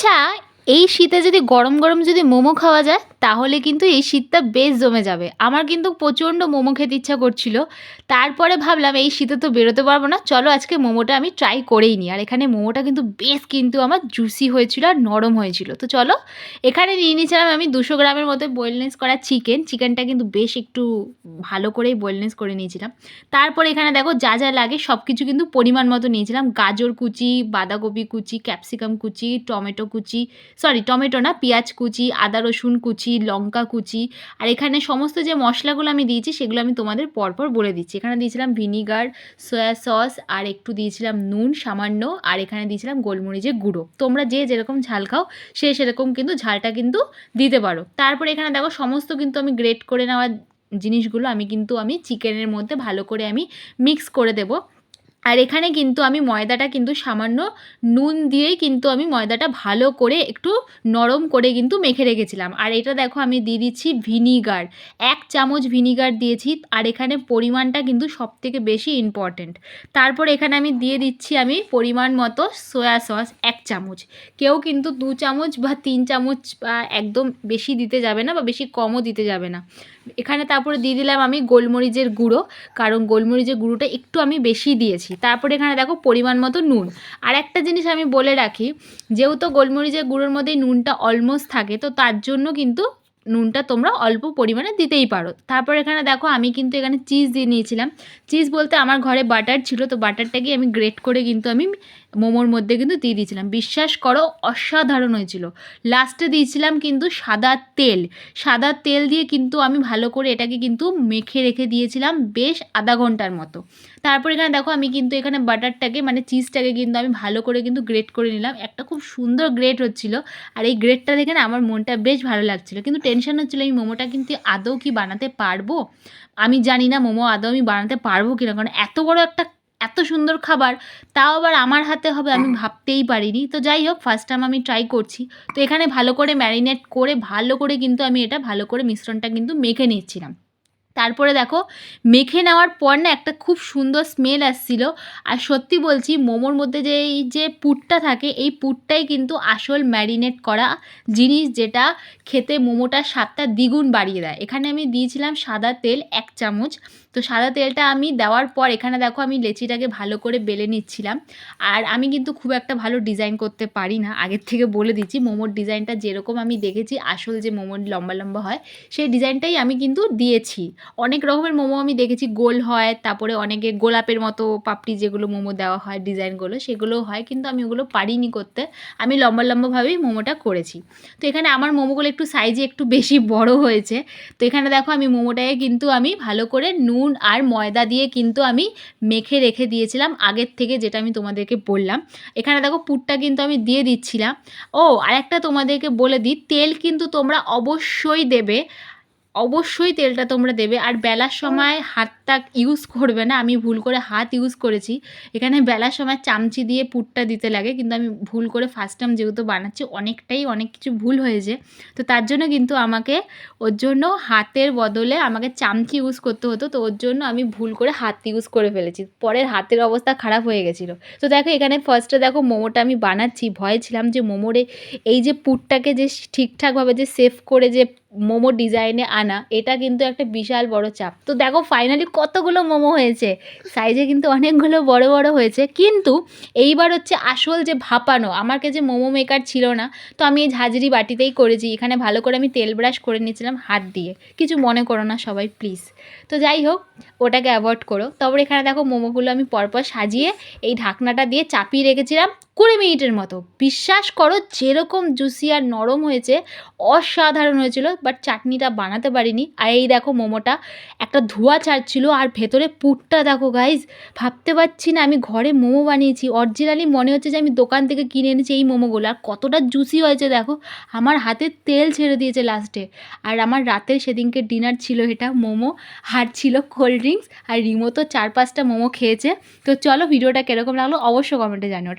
আচ্ছা, এই শীতে যদি গরম গরম যদি মোমো খাওয়া যায় তাহলে কিন্তু এই শীতটা বেশ জমে যাবে। আমার কিন্তু প্রচণ্ড মোমো খেতে ইচ্ছা করছিল। তারপরে ভাবলাম এই শীতে তো বেরোতে পারবো না, চলো আজকে মোমোটা আমি ট্রাই করেই নিই। আর এখানে মোমোটা কিন্তু বেশ কিন্তু আমার জুসি হয়েছিল আর নরম হয়েছিল। তো চলো, এখানে নিয়ে নিয়েছিলাম আমি 200 গ্রামের মতো বোনলেস করা চিকেনটা কিন্তু বেশ একটু ভালো করেই বোনলেস করে নিয়েছিলাম। তারপরে এখানে দেখো যা যা লাগে সব কিছু কিন্তু পরিমাণ মতো নিয়েছিলাম। গাজর কুচি, বাঁধাকপি কুচি, ক্যাপসিকাম কুচি, টমেটো কুচি, টমেটো না, পেঁয়াজ কুচি, আদা রসুন কুচি, লঙ্কা কুচি। আর এখানে সমস্ত যে মশলাগুলো আমি দিয়েছি সেগুলো আমি তোমাদের পরপর বলে দিচ্ছি। এখানে দিয়েছিলাম ভিনিগার, সয়া সস, আর একটু দিয়েছিলাম নুন সামান্য, আর এখানে দিয়েছিলাম গোলমরিচের গুঁড়ো। তোমরা যে যেরকম ঝাল খাও সে সেরকম কিন্তু ঝালটা কিন্তু দিতে পারো। তারপরে এখানে দেখো সমস্ত কিন্তু আমি গ্রেট করে নেওয়া জিনিসগুলো আমি চিকেনের মধ্যে ভালো করে আমি মিক্স করে দেবো। আর এখানে কিন্তু আমি ময়দাটা কিন্তু সামান্য নুন দিয়েই কিন্তু আমি ময়দাটা ভালো করে একটু নরম করে কিন্তু মেখে রেখেছিলাম। আর এটা দেখো আমি দিয়ে দিচ্ছি ভিনিগার, 1 চামচ ভিনিগার দিয়েছি। আর এখানে পরিমাণটা কিন্তু সবথেকে বেশি ইম্পর্ট্যান্ট। তারপর এখানে আমি দিয়ে দিচ্ছি আমি পরিমাণ মতো সয়া সস 1 চামচ। কেউ কিন্তু 2 চামচ বা 3 চামচ বা একদম বেশি দিতে যাবে না বা বেশি কমও দিতে যাবে না। এখানে তারপরে দিয়ে দিলাম আমি গোলমরিচের গুঁড়ো, কারণ গোলমরিচের গুঁড়োটা একটু আমি বেশি দিয়েছি। তারপরে এখানে দেখো পরিমাণ মতো নুন। আর একটা জিনিস আমি বলে রাখি, যেহেতু গোলমরিচের গুঁড়োর মধ্যেই নুনটা অলমোস্ট থাকে, তো তার জন্য কিন্তু নুনটা তোমরা অল্প পরিমাণে দিতেই পারো। তারপর এখানে দেখো আমি কিন্তু এখানে চিজ দিয়ে নিয়েছিলাম। চিজ বলতে আমার ঘরে বাটার ছিল, তো বাটারটাকে আমি গ্রেট করে কিন্তু আমি মোমোর মধ্যে কিন্তু দিয়ে দিয়েছিলাম। বিশ্বাস করো অসাধারণ হয়েছিল। লাস্টে দিয়েছিলাম কিন্তু সাদা তেল দিয়ে কিন্তু আমি ভালো করে এটাকে কিন্তু মেখে রেখে দিয়েছিলাম বেশ আধা ঘন্টার মতো। তারপর এখানে দেখো আমি কিন্তু এখানে বাটারটাকে মানে চিজটাকে কিন্তু আমি ভালো করে কিন্তু গ্রেট করে নিলাম। একটা খুব সুন্দর গ্রেট হচ্ছিল। আর এই গ্রেটটা দেখে না আমার মনটা বেশ ভালো লাগছিল, কিন্তু টেনশন হচ্ছিলো এই মোমোটা কিন্তু আদৌ কি বানাতে পারবো। আমি জানি না মোমো আদৌ আমি বানাতে পারবো কিনা, কারণ এত বড় একটা এত সুন্দর খাবার তাও আবার আমার হাতে হবে আমি ভাবতেই পারিনি। তো যাই হোক, ফার্স্ট টাইম আমি ট্রাই করছি। তো এখানে ভালো করে ম্যারিনেট করে ভালো করে কিন্তু আমি এটা ভালো করে মিশ্রণটা কিন্তু মেখে নিচ্ছিলাম। তারপরে দেখো মেখে নেওয়ার পর না একটা খুব সুন্দর স্মেল আসছিল। আর সত্যি বলছি মোমোর মধ্যে যে এই যে পুরটা থাকে এই পুরটাই কিন্তু আসল ম্যারিনেট করা জিনিস, যেটা খেতে মোমোটার স্বাদটা দ্বিগুণ বাড়িয়ে দেয়। এখানে আমি দিয়েছিলাম সাদা তেল 1 চামচ। তো সাদা তেলটা আমি দেওয়ার পর এখানে দেখো আমি লেচিটাকে ভালো করে বেলে নিচ্ছিলাম। আর আমি কিন্তু খুব একটা ভালো ডিজাইন করতে পারি না, আগের থেকে বলে দিচ্ছি। মোমোর ডিজাইনটা যেরকম আমি দেখেছি আসল যে মোমোর লম্বা লম্বা হয় সেই ডিজাইনটাই আমি কিন্তু দিয়েছি। অনেক রকমের মোমো আমি দেখেছি গোল হয়, তারপরে অনেকে গোলাপের মতো পাপড়ি যেগুলো মোমো দেওয়া হয় ডিজাইনগুলো সেগুলোও হয়, কিন্তু আমি ওগুলো পারিনি করতে। আমি লম্বা লম্বাভাবেই মোমোটা করেছি। তো এখানে আমার মোমোগুলো একটু সাইজে একটু বেশি বড় হয়েছে। তো এখানে দেখো আমি মোমোটাকে কিন্তু আমি ভালো করে নুন আর ময়দা দিয়ে কিন্তু আমি মেখে রেখে দিয়েছিলাম আগের থেকে, যেটা আমি তোমাদেরকে বললাম। এখানে দেখো পুরটা কিন্তু আমি দিয়ে দিচ্ছিলাম। ও আরেকটা তোমাদেরকে বলে দিই, তেল কিন্তু তোমরা অবশ্যই দেবে, অবশ্যই তেলটা তোমরা দেবে। আর বেলার সময় হাতটা ইউজ করবে না, আমি ভুল করে হাত ইউজ করেছি। এখানে বেলার সময় চামচি দিয়ে পুরটা দিতে লাগে, কিন্তু আমি ভুল করে ফার্স্ট টাইম যেহেতু বানাচ্ছি অনেক কিছু ভুল হয়েছে। তো তার জন্য কিন্তু আমাকে ওর জন্য হাতের বদলে আমাকে চামচি ইউজ করতে হতো, তো ওর জন্য আমি ভুল করে হাত ইউজ করে ফেলেছি, পরের হাতের অবস্থা খারাপ হয়ে গেছিলো। তো দেখো এখানে ফার্স্টে দেখো মোমোটা আমি বানাচ্ছি, ভয় ছিলাম যে মোমোরে এই যে পুরটাকে যে ঠিকঠাকভাবে যে সেভ করে যে মোমো ডিজাইনে আনা, এটা কিন্তু একটা বিশাল বড় চাপ। তো দেখো ফাইনালি কতগুলো মোমো হয়েছে, সাইজে কিন্তু অনেকগুলো বড় বড় হয়েছে। কিন্তু এইবার হচ্ছে আসল যে ভাপানো, আমার কাছে মোমো মেকার ছিল না, তো আমি এই ঝাঁঝরি বাটিতেই করেছি। এখানে ভালো করে আমি তেল ব্রাশ করে নিয়েছিলাম হাত দিয়ে, কিছু মনে করো না সবাই প্লিজ। তো যাই হোক, ওটাকে অ্যাভয়েড করো। তারপরে এখানে দেখো মোমোগুলো আমি পরপর সাজিয়ে এই ঢাকনাটা দিয়ে চাপিয়ে রেখেছিলাম 20 মিনিটের মতো। বিশ্বাস করো যেরকম জুসি আর নরম হয়েছে অসাধারণ হয়েছিল, বাট চাটনিটা বানাতে পারিনি। আর এই দেখো মোমোটা একটা ধোঁয়া ছাড়ছিল, আর ভেতরে পুরটা দেখো গাইজ, ভাবতে পারছি না আমি ঘরে মোমো বানিয়েছি। অরিজিনালি মনে হচ্ছে যে আমি দোকান থেকে কিনে এনেছি এই মোমোগুলো। আর কতটা জুসি হয়েছে দেখো, আমার হাতে তেল ছেড়ে দিয়েছে লাস্টে। আর আমার রাতের সেদিনকে ডিনার ছিল এটা মোমো, আর ছিল কোল্ড ড্রিঙ্কস, আর রিমো তো 4-5টা মোমো খেয়েছে। তো চলো ভিডিওটা কীরকম লাগলো অবশ্যই কমেন্টে জানিও।